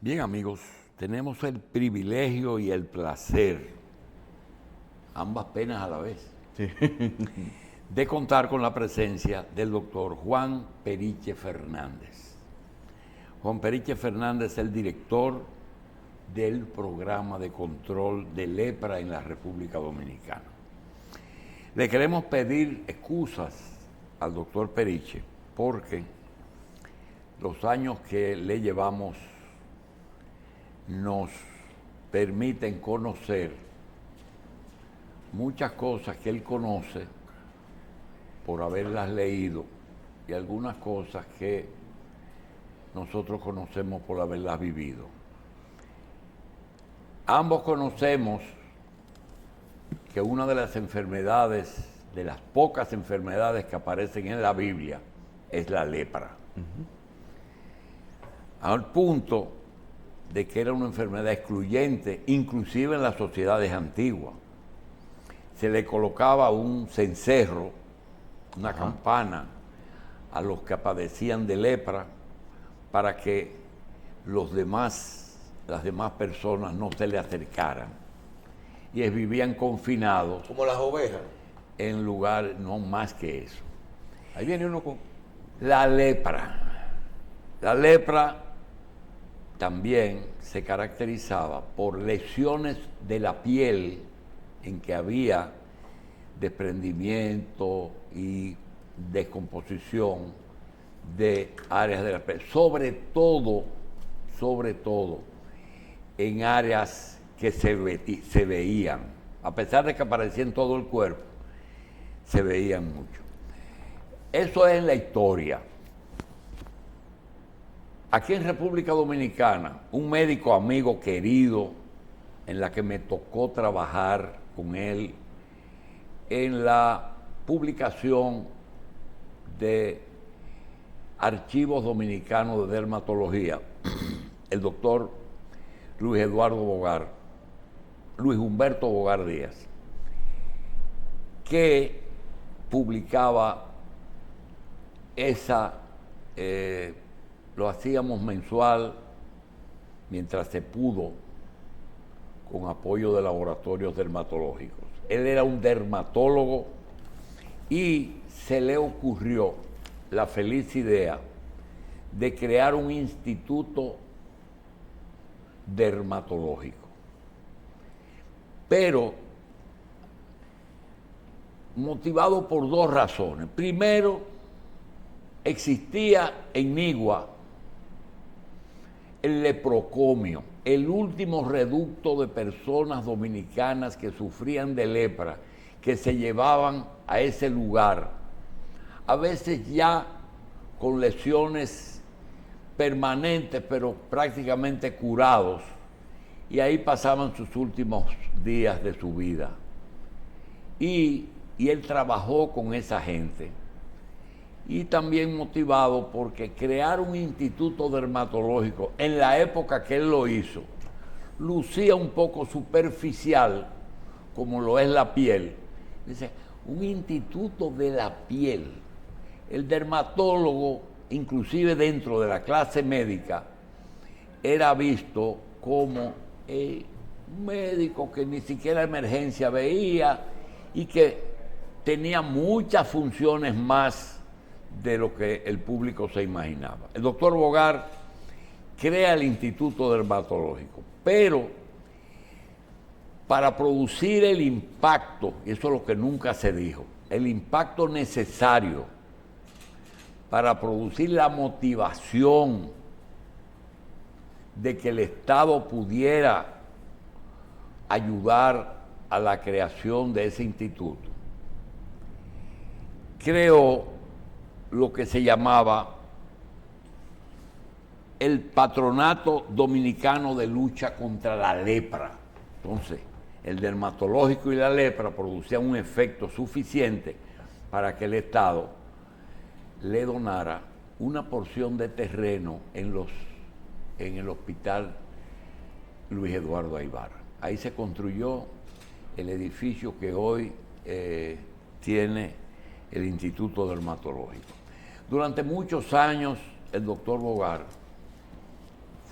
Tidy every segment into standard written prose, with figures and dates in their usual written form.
Bien, amigos, tenemos el privilegio y el placer, ambas penas a la vez, Sí. de contar con la presencia del doctor Juan Periche Fernández. Juan Periche Fernández es el director del programa de control de lepra en la República Dominicana. Le queremos pedir excusas al doctor Periche porque los años que le llevamos nos permiten conocer muchas cosas que él conoce por haberlas leído y algunas cosas que nosotros conocemos por haberlas vivido. Ambos conocemos que una de las enfermedades, de las pocas enfermedades que aparecen en la Biblia, es la lepra. Al punto de que era una enfermedad excluyente, inclusive en las sociedades antiguas. Se le colocaba un cencerro, una campana, a los que padecían de lepra para que las demás personas no se le acercaran. Y vivían confinados. Como las ovejas. En lugar, no más que eso. Ahí viene uno con... La lepra. La lepra también se caracterizaba por lesiones de la piel en que había desprendimiento y descomposición de áreas de la piel, sobre todo en áreas que se veían, a pesar de que aparecía en todo el cuerpo, se veían mucho. Eso es en la historia. Aquí en República Dominicana, un médico amigo querido, en la que me tocó trabajar con él en la publicación de archivos dominicanos de dermatología, el doctor Luis Humberto Bogar Díaz, que publicaba lo hacíamos mensual mientras se pudo, con apoyo de laboratorios dermatológicos. Él era un dermatólogo y se le ocurrió la feliz idea de crear un instituto dermatológico. Pero motivado por dos razones. Primero, existía en Nigua el leprocomio, el último reducto de personas dominicanas que sufrían de lepra, que se llevaban a ese lugar, a veces ya con lesiones permanentes, pero prácticamente curados, y ahí pasaban sus últimos días de su vida. Y él trabajó con esa gente. Y también motivado porque crear un instituto dermatológico en la época que él lo hizo, lucía un poco superficial, como lo es la piel. Dice, un instituto de la piel. El dermatólogo, inclusive dentro de la clase médica, era visto como un médico que ni siquiera emergencia veía y que tenía muchas funciones más de lo que el público se imaginaba. El doctor Bogar crea el Instituto Dermatológico, pero para producir el impacto, y eso es lo que nunca se dijo, el impacto necesario para producir la motivación de que el Estado pudiera ayudar a la creación de ese instituto, creó lo que se llamaba el Patronato Dominicano de Lucha contra la Lepra. Entonces, el dermatológico y la lepra producían un efecto suficiente para que el Estado le donara una porción de terreno en el hospital Luis Eduardo Aybar. Ahí se construyó el edificio que hoy tiene el Instituto Dermatológico. Durante muchos años, el doctor Bogar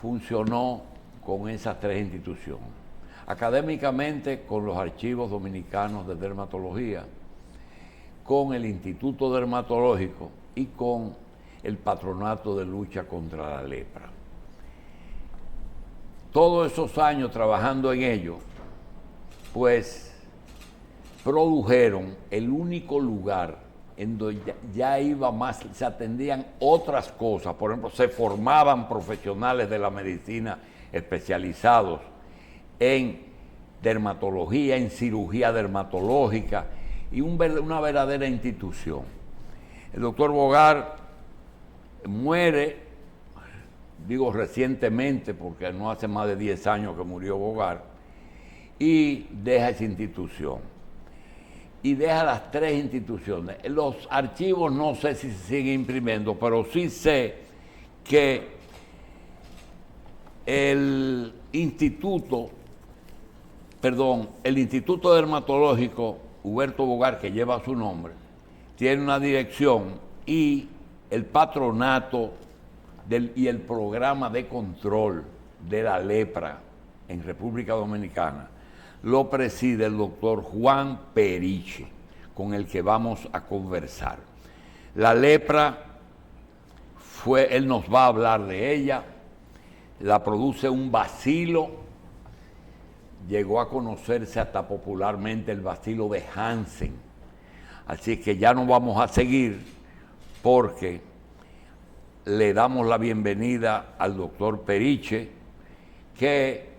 funcionó con esas tres instituciones. Académicamente con los archivos dominicanos de dermatología, con el Instituto Dermatológico y con el Patronato de Lucha contra la Lepra. Todos esos años trabajando en ello, pues produjeron el único lugar en donde ya iba más, se atendían otras cosas. Por ejemplo, se formaban profesionales de la medicina especializados en dermatología, en cirugía dermatológica, y una verdadera institución. El doctor Bogar muere, digo recientemente, porque no hace más de 10 años que murió Bogar, y deja esa institución. Y deja las tres instituciones. Los archivos no sé si se siguen imprimiendo, pero sí sé que el Instituto Dermatológico Huberto Bogar, que lleva su nombre, tiene una dirección, y el patronato y el programa de control de la lepra en República Dominicana lo preside el doctor Juan Periche, con el que vamos a conversar. La lepra él nos va a hablar de ella, la produce un bacilo, llegó a conocerse hasta popularmente el bacilo de Hansen. Así que ya no vamos a seguir, porque le damos la bienvenida al doctor Periche, que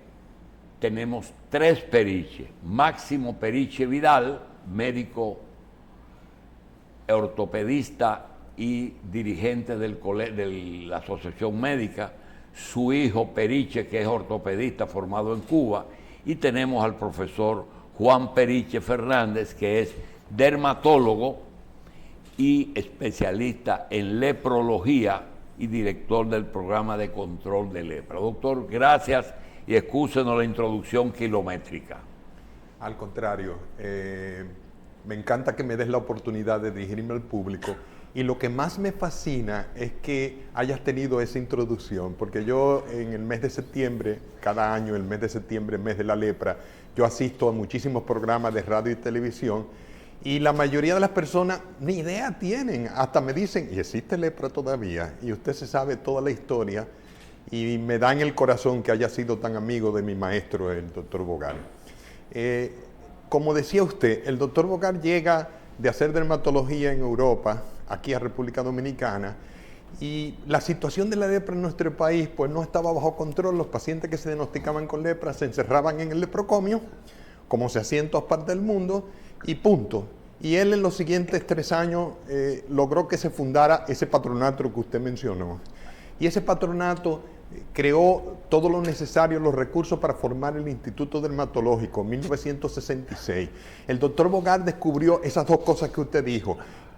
tenemos tres Periche. Máximo Periche Vidal, médico ortopedista y dirigente de la Asociación Médica, su hijo Periche, que es ortopedista formado en Cuba, y tenemos al profesor Juan Periche Fernández, que es dermatólogo y especialista en leprología y director del programa de control de lepra. Doctor, gracias y excúsenos la introducción kilométrica. Al contrario, me encanta que me des la oportunidad de dirigirme al público, y lo que más me fascina es que hayas tenido esa introducción, porque yo en el mes de septiembre, cada año el mes de septiembre, mes de la lepra, yo asisto a muchísimos programas de radio y televisión, y la mayoría de las personas ni idea tienen, hasta me dicen, ¿y existe lepra todavía? Y usted se sabe toda la historia, y me da en el corazón que haya sido tan amigo de mi maestro, el doctor Bogar. Como decía usted, el doctor Bogar llega de hacer dermatología en Europa, aquí a República Dominicana, y la situación de la lepra en nuestro país pues no estaba bajo control. Los pacientes que se diagnosticaban con lepra se encerraban en el leprocomio, como se hacía en todas partes del mundo, y punto. Y él en los siguientes 3 años logró que se fundara ese patronato que usted mencionó. Y ese patronato creó todo lo necesario, los recursos para formar el Instituto Dermatológico en 1966. El doctor Bogar descubrió esas dos cosas que usted dijo.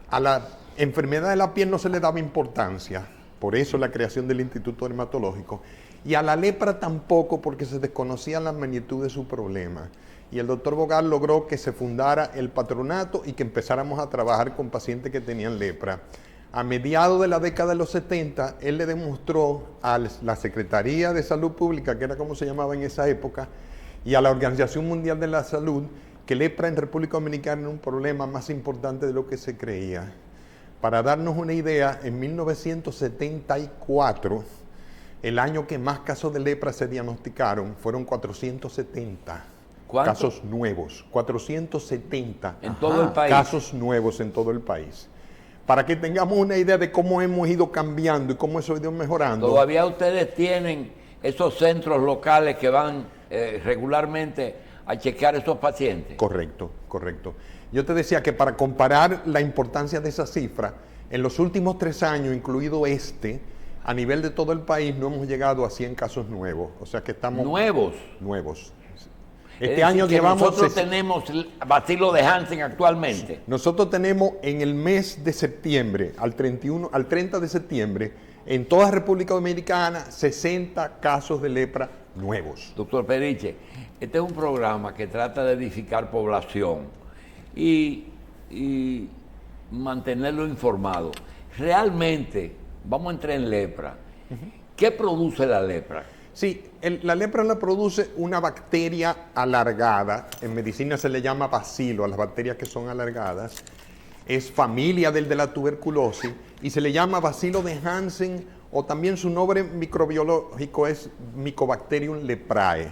A la enfermedad de la piel no se le daba importancia, por eso la creación del Instituto Dermatológico, y a la lepra tampoco, porque se desconocía la magnitud de su problema. Y el doctor Bogar logró que se fundara el patronato y que empezáramos a trabajar con pacientes que tenían lepra. A mediados de la década de los 70, él le demostró a la Secretaría de Salud Pública, que era como se llamaba en esa época, y a la Organización Mundial de la Salud, que lepra en República Dominicana era un problema más importante de lo que se creía. Para darnos una idea, en 1974, el año que más casos de lepra se diagnosticaron, fueron 470. ¿Cuánto? Casos nuevos, 470 en todo el país. Casos nuevos en todo el país. Para que tengamos una idea de cómo hemos ido cambiando y cómo eso ha ido mejorando. ¿Todavía ustedes tienen esos centros locales que van regularmente a chequear esos pacientes? Correcto, correcto. Yo te decía que para comparar la importancia de esa cifra, en los últimos 3 años, incluido a nivel de todo el país no hemos llegado a 100 casos nuevos. O sea que estamos... ¿Nuevos? Nuevos. Este año llevamos... Nosotros tenemos bacilo de Hansen actualmente. Nosotros tenemos en el mes de septiembre, al 30 de septiembre, en toda República Dominicana, 60 casos de lepra nuevos. Doctor Periche, este es un programa que trata de edificar población y mantenerlo informado. Realmente, vamos a entrar en lepra. ¿Qué produce la lepra? Sí, la lepra la produce una bacteria alargada. En medicina se le llama bacilo a las bacterias que son alargadas. Es familia del de la tuberculosis y se le llama bacilo de Hansen, o también su nombre microbiológico es Mycobacterium leprae.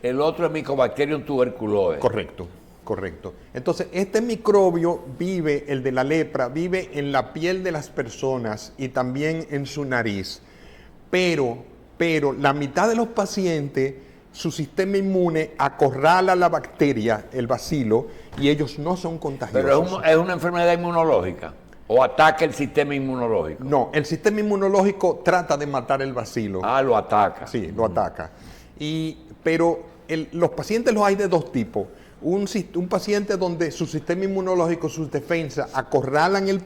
El otro es Mycobacterium tuberculosis. Correcto, correcto. Entonces, este microbio vive, el de la lepra, vive en la piel de las personas y también en su nariz. Pero la mitad de los pacientes, su sistema inmune acorrala la bacteria, el bacilo, y ellos no son contagiosos. Pero es una enfermedad inmunológica o ataca el sistema inmunológico. No, el sistema inmunológico trata de matar el bacilo. Ah, lo ataca. Sí, lo ataca. Pero los pacientes los hay de dos tipos. Un paciente donde su sistema inmunológico, sus defensas, acorralan el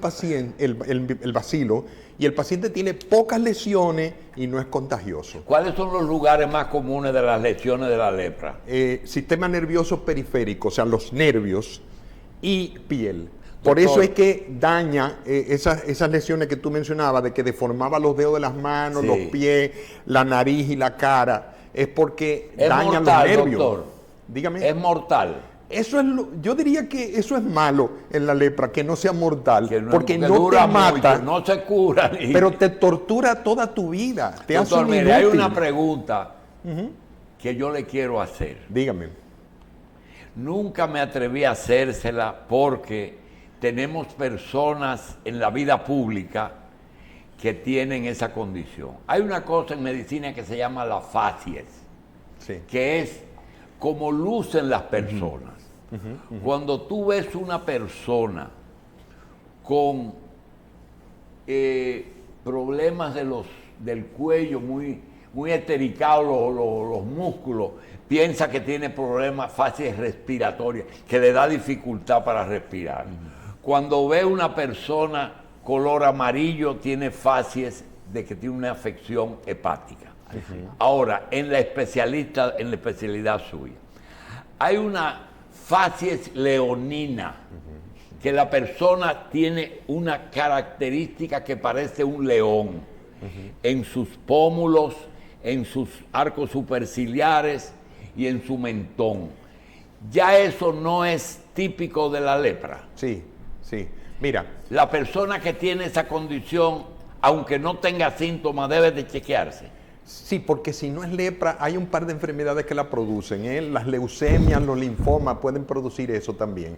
bacilo, y el paciente tiene pocas lesiones y no es contagioso. ¿Cuáles son los lugares más comunes de las lesiones de la lepra? Sistema nervioso periférico, o sea, los nervios y piel. Por Doctor, eso es que daña esas lesiones que tú mencionabas, de que deformaba los dedos de las manos, sí, los pies, la nariz y la cara, es porque es dañan mortal, los nervios. doctor. Dígame. Es mortal. Eso yo diría que eso es malo en la lepra, que no sea mortal, porque que no dura te mata, mucho, no se cura. pero te tortura toda tu vida, te hace Doctor, un mire, hay inútil. una pregunta que yo le quiero hacer. Dígame. Nunca me atreví a hacérsela porque tenemos personas en la vida pública que tienen esa condición. Hay una cosa en medicina que se llama la facies, Sí. que es como lucen las personas. Cuando tú ves una persona con problemas del cuello muy estericados, los músculos, piensa que tiene problemas facies respiratorias, que le da dificultad para respirar. Cuando ve una persona color amarillo, tiene facies de que tiene una afección hepática. Ahora, en la especialidad suya, hay una facies leonina, que la persona tiene una característica que parece un león en sus pómulos, en sus arcos superciliares y en su mentón. Ya eso no es típico de la lepra. Sí, sí. Mira, La persona que tiene esa condición, aunque no tenga síntomas, debe de chequearse. sí, porque si no es lepra, hay un par de enfermedades que la producen, ¿eh? Las leucemias, los linfomas pueden producir eso también.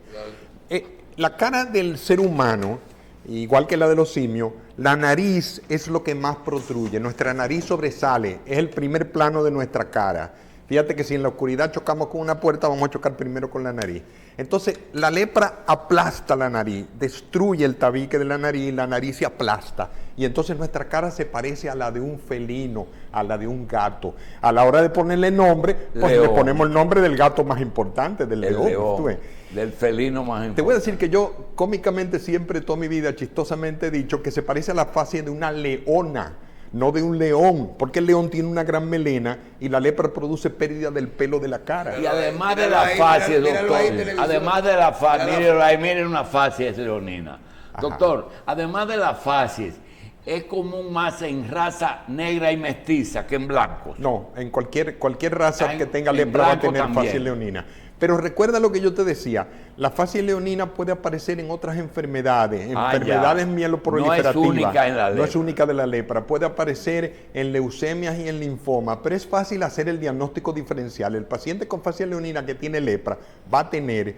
La cara del ser humano, igual que la de los simios, la nariz es lo que más protruye. Nuestra nariz sobresale, es el primer plano de nuestra cara. Fíjate que si en la oscuridad chocamos con una puerta, vamos a chocar primero con la nariz. Entonces, la lepra aplasta la nariz, destruye el tabique de la nariz se aplasta. Y entonces nuestra cara se parece a la de un felino, a la de un gato. A la hora de ponerle nombre, pues León. le ponemos el nombre del gato más importante, del El león. león, ¿Tú ves? del felino más Te importante. voy a decir que yo cómicamente siempre, toda mi vida, chistosamente he dicho que se parece a la facie de una leona, no de un león, porque el león tiene una gran melena y la lepra produce pérdida del pelo de la cara. Y además de Míralo la ahí, facies, míralo doctor, ahí en televisión. además de la facies, Míralo. míralo ahí, miren una facies leonina. Ajá. Doctor, además de la facies, es común más en raza negra y mestiza que en blancos. No, en cualquier raza En- que tenga en lepra va a blanco tener también. facie leonina. Pero recuerda lo que yo te decía, la facie leonina puede aparecer en otras enfermedades, Ah, enfermedades ya. mieloproliferativas. No es única en la No es lepra. única de la lepra, puede aparecer en leucemias y en linfoma, pero es fácil hacer el diagnóstico diferencial. El paciente con facie leonina que tiene lepra va a tener,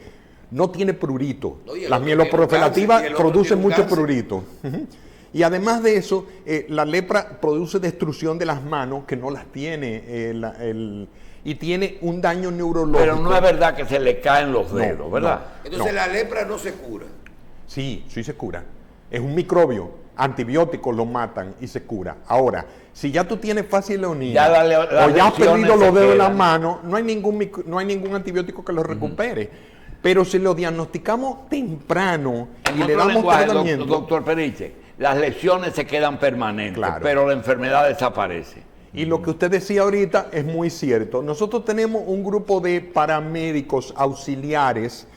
no tiene prurito. No, y el Las otro tiene un mieloproliferativas cáncer, y el otro producen tiene un mucho cáncer. prurito. Ujú. Y además de eso, la lepra produce destrucción de las manos, que no las tiene, y tiene un daño neurológico. Pero no es verdad que se le caen los No, dedos, ¿verdad? Entonces la lepra no se cura. Sí, sí se cura. Es un microbio, antibióticos lo matan y se cura. Ahora, si ya tú tienes facie leonina Ya las o ya has lesiones perdido se los dedos de la quedan. mano, no hay ningún antibiótico que lo recupere. Pero si lo diagnosticamos temprano En y le otro damos lenguaje, tratamiento, doctor Periche, las lesiones se quedan permanentes, Claro. pero la enfermedad desaparece. y lo que usted decía ahorita es muy cierto. Nosotros tenemos un grupo de paramédicos auxiliares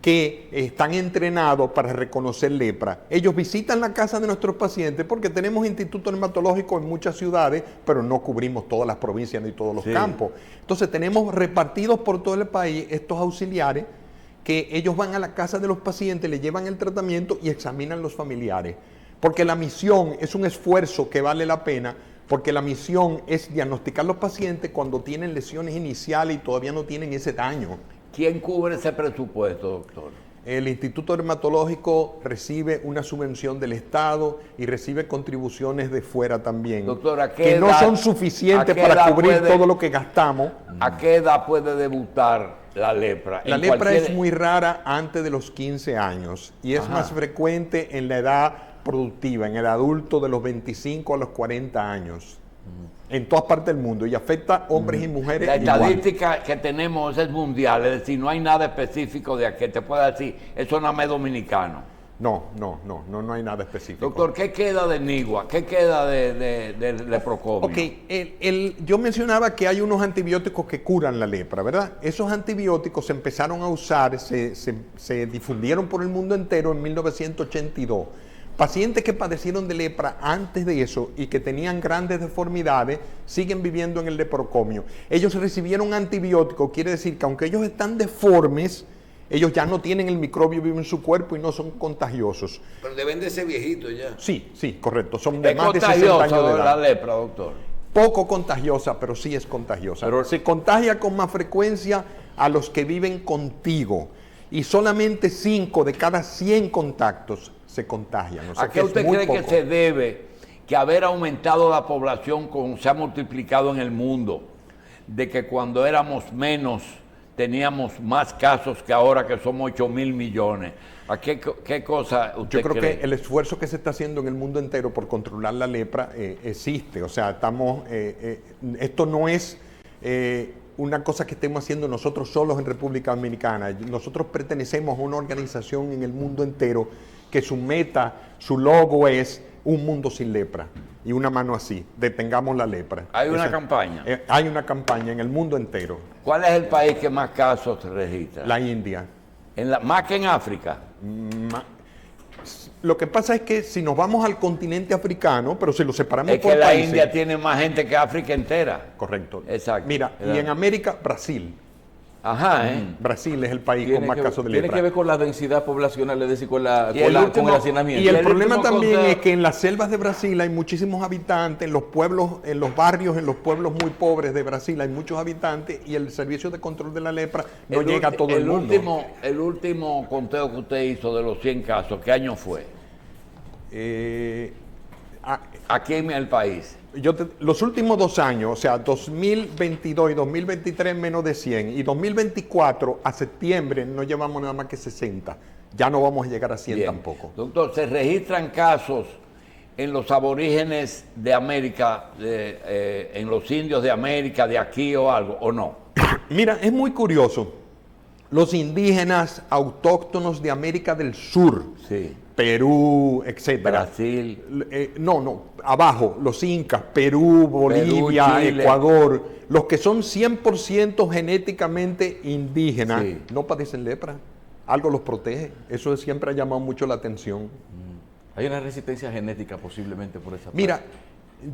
que están entrenados para reconocer lepra. Ellos visitan la casa de nuestros pacientes porque tenemos institutos dermatológicos en muchas ciudades, pero no cubrimos todas las provincias ni todos los campos. Entonces tenemos repartidos por todo el país estos auxiliares que ellos van a la casa de los pacientes, le llevan el tratamiento y examinan los familiares. Porque la misión es un esfuerzo que vale la pena, porque la misión es diagnosticar los pacientes cuando tienen lesiones iniciales y todavía no tienen ese daño. ¿Quién cubre ese presupuesto, doctor? El Instituto Dermatológico recibe una subvención del Estado y recibe contribuciones de fuera también. Doctor, ¿a qué que edad, no son suficientes para cubrir todo lo que gastamos. ¿A qué edad puede debutar la lepra? La lepra es muy rara antes de los 15 años y es más frecuente en la edad productiva, en el adulto de los 25 a los 40 años. En todas partes del mundo y afecta a hombres y mujeres. La igual. estadística que tenemos es mundial, es decir, no hay nada específico de que te pueda decir, eso no es dominicano. No hay nada específico. Doctor, ¿qué queda de Nigua? ¿Qué queda de leprocomio? Ok, yo mencionaba que hay unos antibióticos que curan la lepra, ¿verdad? Esos antibióticos se empezaron a usar, se difundieron por el mundo entero en 1982. Pacientes que padecieron de lepra antes de eso y que tenían grandes deformidades siguen viviendo en el leprocomio. Ellos recibieron antibióticos, quiere decir que aunque ellos están deformes, ellos ya no tienen el microbio vivo en su cuerpo y no son contagiosos. Pero deben de ser viejitos ya. Sí, correcto. Son de ¿Es más de 60 años de edad. la lepra, doctor? Poco contagiosa, pero sí es contagiosa. Pero se contagia con más frecuencia a los que viven contigo y solamente 5 de cada 100 contactos se contagian. O sea, ¿A qué usted cree que se debe que haber aumentado la población como se ha multiplicado en el mundo, de que cuando éramos menos teníamos más casos que ahora que somos 8.000 millones? ¿A qué cosa usted cree? Yo creo que el esfuerzo que se está haciendo en el mundo entero por controlar la lepra existe. O sea, esto no es una cosa que estemos haciendo nosotros solos en República Dominicana. Nosotros pertenecemos a una organización en el mundo entero que su meta, su logo es un mundo sin lepra. Y una mano así, detengamos la lepra. ¿Hay una campaña? Hay una campaña en el mundo entero. ¿Cuál es el país que más casos registra? La India. ¿Más que en África? Lo que pasa es que si nos vamos al continente africano, pero si lo separamos por países... Es que la países, India tiene más gente que África entera. Correcto. Exacto. Mira, y en América, Brasil. Ajá, Brasil es el país con más casos de lepra. Tiene que ver con la densidad poblacional, es decir, con el hacinamiento. Y el problema también es que en las selvas de Brasil hay muchísimos habitantes, en los pueblos, en los barrios, en los pueblos muy pobres de Brasil hay muchos habitantes y el servicio de control de la lepra no llega a todo el mundo. El último conteo que usted hizo de los 100 casos, ¿qué año fue? Aquí en el país. Los últimos 2 años, o sea, 2022 y 2023 menos de 100, y 2024 a septiembre no llevamos nada más que 60. Ya no vamos a llegar a 100 Bien. tampoco. Doctor, ¿se registran casos en los aborígenes de América, en los indios de América, de aquí o algo, o no? Mira, es muy curioso. Los indígenas autóctonos de América del Sur, Sí. Perú, etcétera. Brasil. Abajo, los incas, Perú, Bolivia, Chile. Ecuador, los que son 100% genéticamente indígenas, Sí. no padecen lepra. Algo los protege. Eso siempre ha llamado mucho la atención. Hay una resistencia genética posiblemente por esa parte. Mira,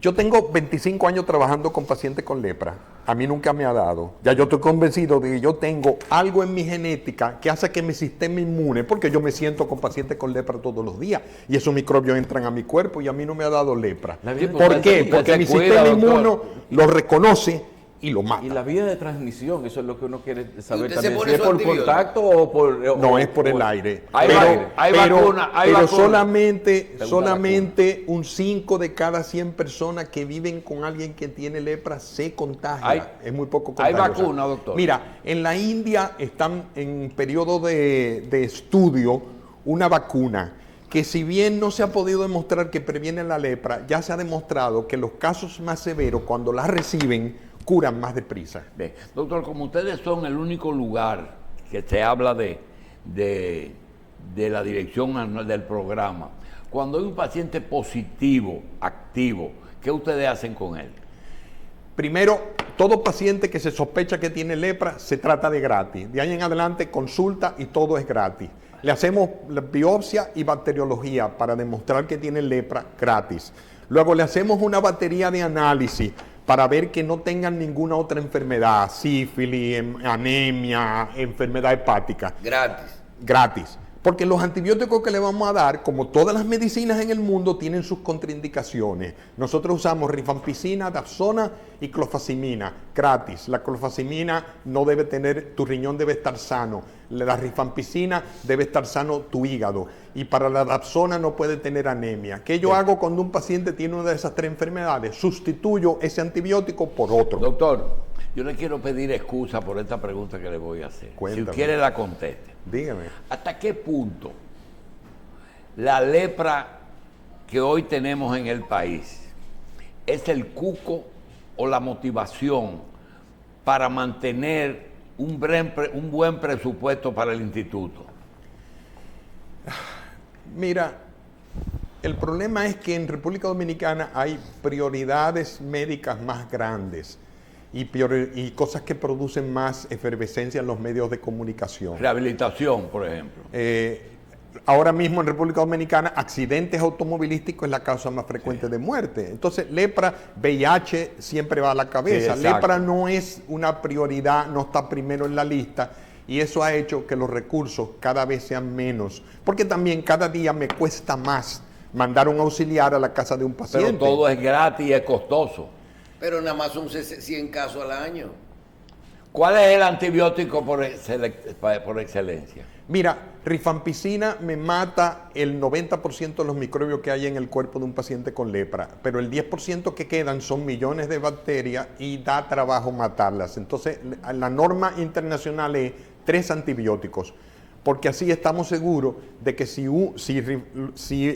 yo tengo 25 años trabajando con pacientes con lepra. A mí nunca me ha dado. Ya yo estoy convencido de que yo tengo algo en mi genética que hace que mi sistema inmune, porque yo me siento con pacientes con lepra todos los días y esos microbios entran a mi cuerpo y a mí no me ha dado lepra. ¿Por qué? Porque mi sistema inmune lo reconoce y lo mata. Y la vía de transmisión, eso es lo que uno quiere saber ¿Usted se también. pone Si es su por antibiótico? contacto o por... No, es por el aire. Hay vacuna, pero solamente un 5 de cada 100 personas que viven con alguien que tiene lepra se contagia. Es muy poco ¿Hay contagiosa. vacuna, doctor? Mira, en la India están en periodo de estudio una vacuna que, si bien no se ha podido demostrar que previene la lepra, ya se ha demostrado que los casos más severos, cuando la reciben, curan más deprisa. Bien. Doctor, como ustedes son el único lugar que se habla de la dirección del programa, cuando hay un paciente positivo, activo, ¿qué ustedes hacen con él? Primero, todo paciente que se sospecha que tiene lepra se trata de gratis. De ahí en adelante consulta y todo es gratis. Le hacemos la biopsia y bacteriología para demostrar que tiene lepra gratis. Luego le hacemos una batería de análisis para ver que no tengan ninguna otra enfermedad, sífilis, anemia, enfermedad hepática. Gratis. Porque los antibióticos que le vamos a dar, como todas las medicinas en el mundo, tienen sus contraindicaciones. Nosotros usamos rifampicina, dapsona y clofazimina, gratis. La clofazimina no debe tener, tu riñón debe estar sano. La rifampicina debe estar sano tu hígado. Y para la dapsona no puede tener anemia. ¿Qué yo hago cuando un paciente tiene una de esas 3 enfermedades? Sustituyo ese antibiótico por otro. Doctor, yo le quiero pedir excusa por esta pregunta que le voy a hacer. Cuéntame. Si quiere la conteste. Dígame. ¿Hasta qué punto la lepra que hoy tenemos en el país es el cuco o la motivación para mantener un buen presupuesto para el instituto? Mira, el problema es que en República Dominicana hay prioridades médicas más grandes y cosas que producen más efervescencia en los medios de comunicación. Rehabilitación, por ejemplo. Ahora mismo en República Dominicana, accidentes automovilísticos es la causa más frecuente de muerte. Entonces, lepra, VIH siempre va a la cabeza. Sí, lepra no es una prioridad, no está primero en la lista. Y eso ha hecho que los recursos cada vez sean menos. Porque también cada día me cuesta más mandar un auxiliar a la casa de un paciente. Pero todo es gratis y es costoso. Pero nada más son 100 casos al año. ¿Cuál es el antibiótico por excelencia? Mira, rifampicina me mata el 90% de los microbios que hay en el cuerpo de un paciente con lepra, pero el 10% que quedan son millones de bacterias y da trabajo matarlas. Entonces, la norma internacional es 3 antibióticos, porque así estamos seguros de que si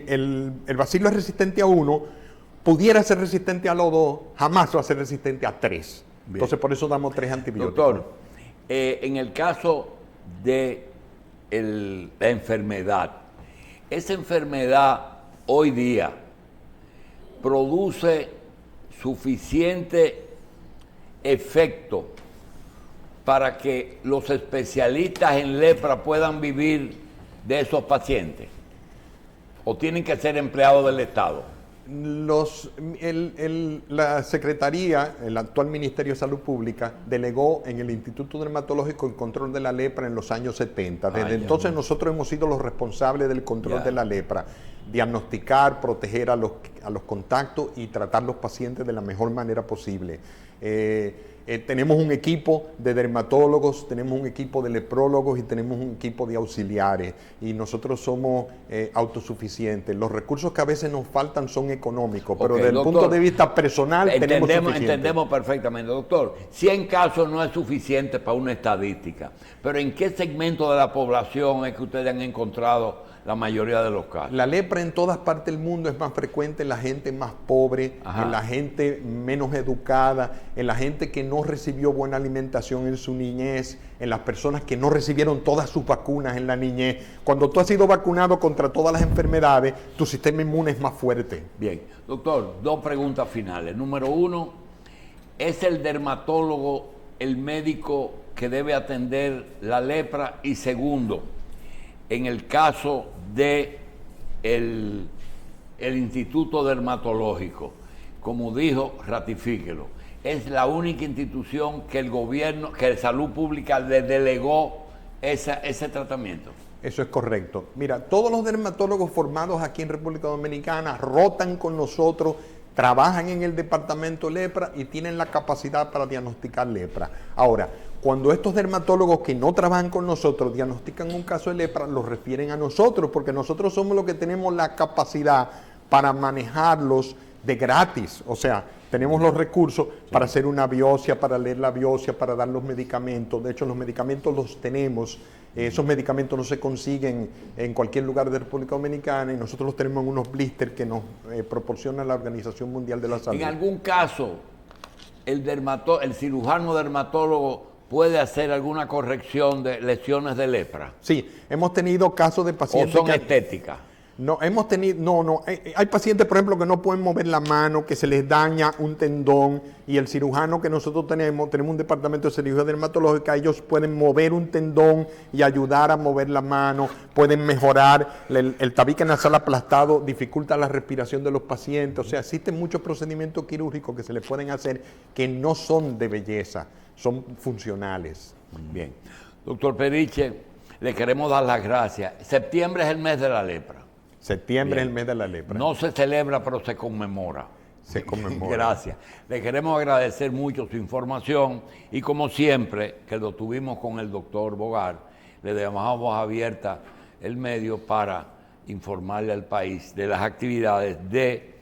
el bacilo es resistente a 1, pudiera ser resistente a los 2, jamás va a ser resistente a 3. Bien. Entonces, por eso damos 3 antibióticos. Doctor, en el caso de la enfermedad, esa enfermedad hoy día produce suficiente efecto para que los especialistas en lepra puedan vivir de esos pacientes, o tienen que ser empleados del Estado. La Secretaría, el actual Ministerio de Salud Pública, delegó en el Instituto Dermatológico el control de la lepra en los años 70. Desde entonces nosotros hemos sido los responsables del control de la lepra, diagnosticar, proteger a los contactos y tratar los pacientes de la mejor manera posible. Tenemos un equipo de dermatólogos, tenemos un equipo de leprólogos y tenemos un equipo de auxiliares, y nosotros somos autosuficientes. Los recursos que a veces nos faltan son económicos, pero desde el punto de vista personal entendemos perfectamente. Doctor, 100 casos no es suficiente para una estadística, pero ¿en qué segmento de la población es que ustedes han encontrado la mayoría de los casos? La lepra en todas partes del mundo es más frecuente en la gente más pobre, en la gente menos educada, en la gente que no recibió buena alimentación en su niñez, en las personas que no recibieron todas sus vacunas en la niñez. Cuando tú has sido vacunado contra todas las enfermedades, tu sistema inmune es más fuerte. Bien, doctor, 2 preguntas finales. Número 1, ¿es el dermatólogo el médico que debe atender la lepra? Y segundo, en el caso de el Instituto Dermatológico, como dijo, ratifíquelo, es la única institución que el gobierno, que Salud Pública le delegó ese tratamiento. Eso es correcto. Mira, todos los dermatólogos formados aquí en República Dominicana rotan con nosotros, trabajan en el departamento lepra y tienen la capacidad para diagnosticar lepra. Ahora, cuando estos dermatólogos que no trabajan con nosotros diagnostican un caso de lepra, los refieren a nosotros, porque nosotros somos los que tenemos la capacidad para manejarlos de gratis. O sea, tenemos los recursos para hacer una biopsia, para leer la biopsia, para dar los medicamentos. De hecho, los medicamentos los tenemos. Esos medicamentos no se consiguen en cualquier lugar de República Dominicana, y nosotros los tenemos en unos blisters que nos proporciona la Organización Mundial de la Salud. En algún caso, el cirujano dermatólogo puede hacer alguna corrección de lesiones de lepra. Sí, hemos tenido casos de pacientes. ¿O son estéticas? No, hemos tenido, hay pacientes, por ejemplo, que no pueden mover la mano, que se les daña un tendón, y el cirujano que nosotros tenemos un departamento de cirugía dermatológica, ellos pueden mover un tendón y ayudar a mover la mano, pueden mejorar, el tabique nasal aplastado dificulta la respiración de los pacientes, o sea, existen muchos procedimientos quirúrgicos que se le pueden hacer que no son de belleza, son funcionales. Bien. Doctor Periche, le queremos dar las gracias. Septiembre es el mes de la lepra. Septiembre Bien. es el mes de la lepra. No se celebra, pero se conmemora. Se conmemora. Gracias. Le queremos agradecer mucho su información y como siempre, que lo tuvimos con el doctor Bogar, le dejamos abierta el medio para informarle al país de las actividades de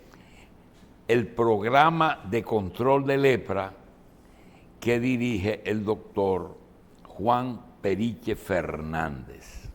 el programa de control de lepra que dirige el doctor Juan Periche Fernández.